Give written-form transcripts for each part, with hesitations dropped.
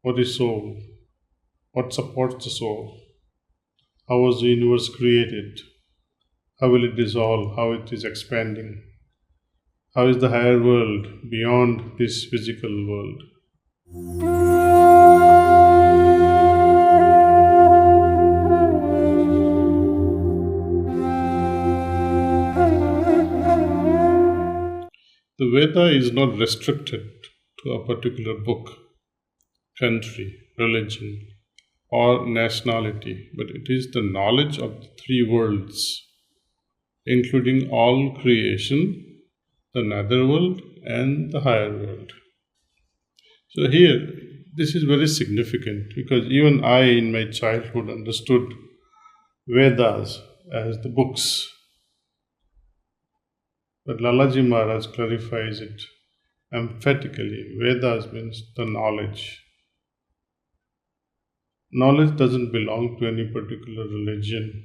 What is soul? What supports the soul? How was the universe created? How will it dissolve? How it is expanding? How is the higher world beyond this physical world? The Veda is not restricted to a particular book, country, religion, or nationality, but it is the knowledge of the three worlds, including all creation, the netherworld, and the higher world. So here, this is very significant because even I, in my childhood, understood Vedas as the books. But Lalaji Maharaj clarifies it emphatically. Vedas means the knowledge. Knowledge doesn't belong to any particular religion.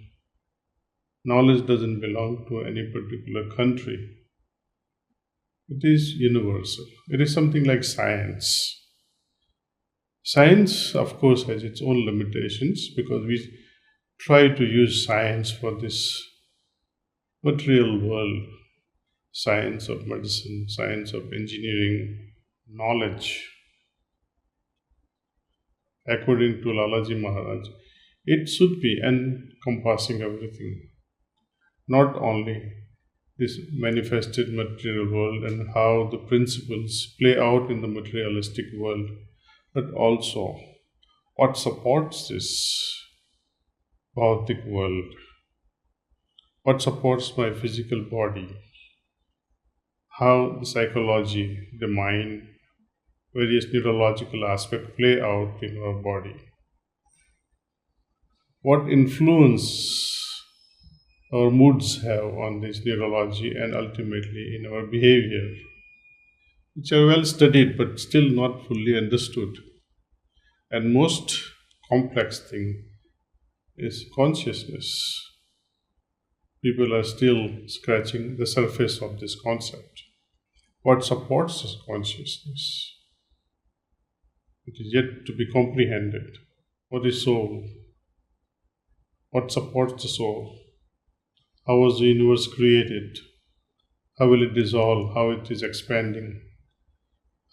Knowledge doesn't belong to any particular country. It is universal. It is something like science. Science, of course, has its own limitations because we try to use science for this material world. Science of medicine, science of engineering, knowledge. According to Lalaji Maharaj, it should be encompassing everything. Not only this manifested material world and how the principles play out in the materialistic world, but also what supports this Bhautik world, what supports my physical body, how the psychology, the mind, various neurological aspects play out in our body, what influence our moods have on this neurology and ultimately in our behavior, which are well studied but still not fully understood. And most complex thing is consciousness. People are still scratching the surface of this concept. What supports this consciousness? It is yet to be comprehended. What is soul? What supports the soul? How was the universe created? How will it dissolve? How it is expanding?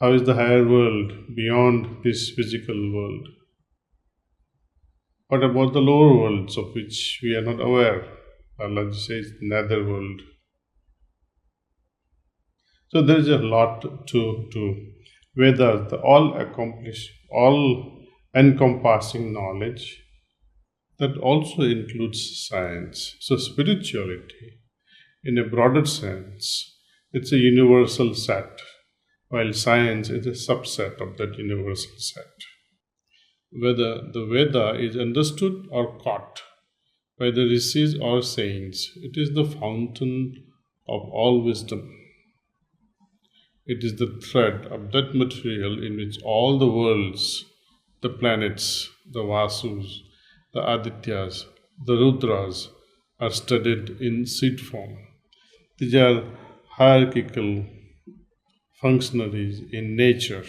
How is the higher world beyond this physical world? What about the lower worlds of which we are not aware? Allah says nether world. So there is a lot to Vedas, the all encompassing knowledge that also includes science. So spirituality, in a broader sense, it's a universal set, while science is a subset of that universal set. Whether the Veda is understood or caught by the rishis or saints, it is the fountain of all wisdom. It is the thread of that material in which all the worlds, the planets, the Vasus, the Adityas, the Rudras are studied in seed form. These are hierarchical functionaries in nature.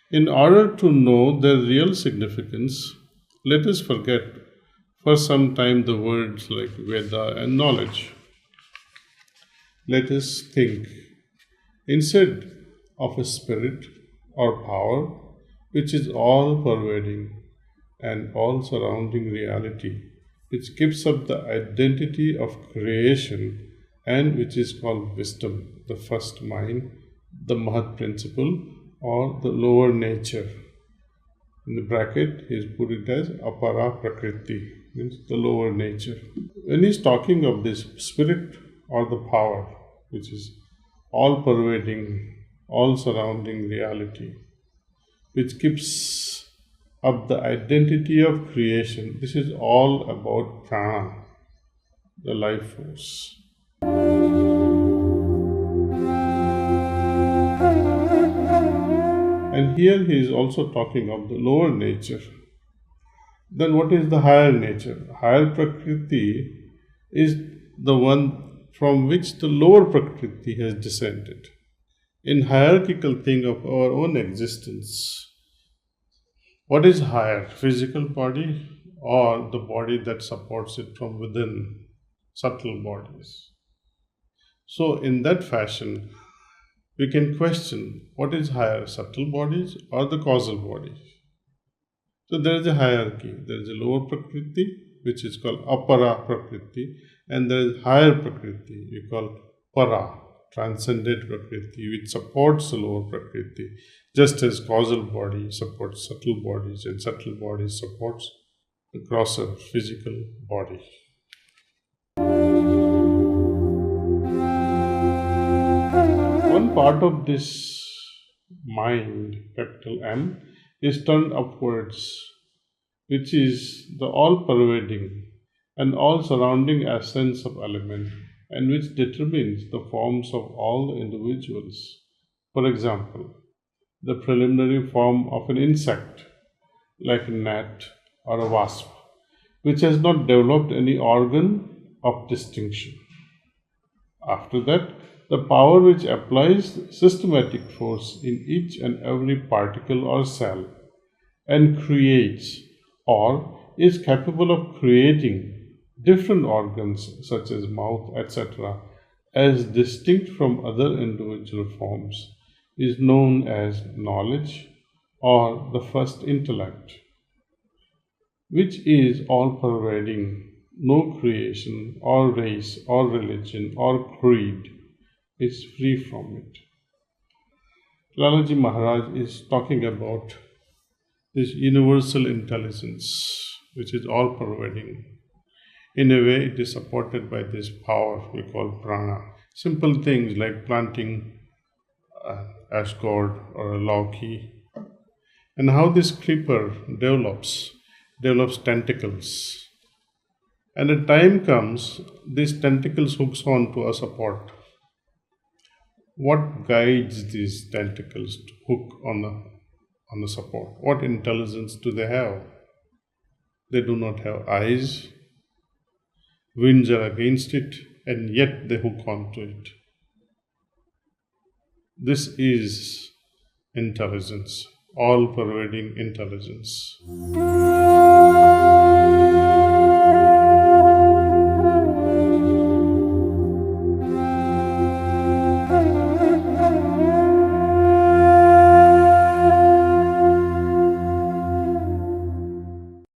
In order to know their real significance, let us forget for some time the words like Veda and knowledge. Let us think instead of a spirit or power which is all pervading and all surrounding reality, which gives up the identity of creation and which is called wisdom, the first mind, the Mahat principle, or the lower nature. In the bracket, he has put it as apara Prakriti, means the lower nature. When he is talking of this spirit or the power, which is all pervading, all surrounding reality, which keeps up the identity of creation, this is all about Kanha, the life force. And here he is also talking of the lower nature. Then what is the higher nature? Higher Prakriti is the one from which the lower Prakriti has descended. In hierarchical thing of our own existence, what is higher, physical body or the body that supports it from within, subtle bodies? So, in that fashion, we can question what is higher, subtle bodies or the causal bodies. So, there is a hierarchy. There is a lower Prakriti, which is called Apara Prakriti, and there is higher Prakriti, we call Para, transcendent Prakriti, which supports the lower Prakriti, just as causal body supports subtle bodies and subtle bodies supports the grosser physical body. One part of this mind, capital M, is turned upwards, which is the all-pervading and all-surrounding essence of element, and which determines the forms of all the individuals. For example, the preliminary form of an insect, like a gnat or a wasp, which has not developed any organ of distinction. After that, the power which applies systematic force in each and every particle or cell and creates or is capable of creating different organs such as mouth, etc., as distinct from other individual forms is known as knowledge or the first intellect, which is all pervading. No creation or race or religion or creed is free from it. Lalaji Maharaj is talking about this universal intelligence, which is all pervading. In a way, it is supported by this power we call prana. Simple things like planting ash gourd or a lauki, and how this creeper develops tentacles. And a time comes, these tentacles hooks on to a support. What guides these tentacles to hook on the support? What intelligence do they have? They do not have eyes. Winds are against it, and yet they hook onto it. This is intelligence, all-pervading intelligence.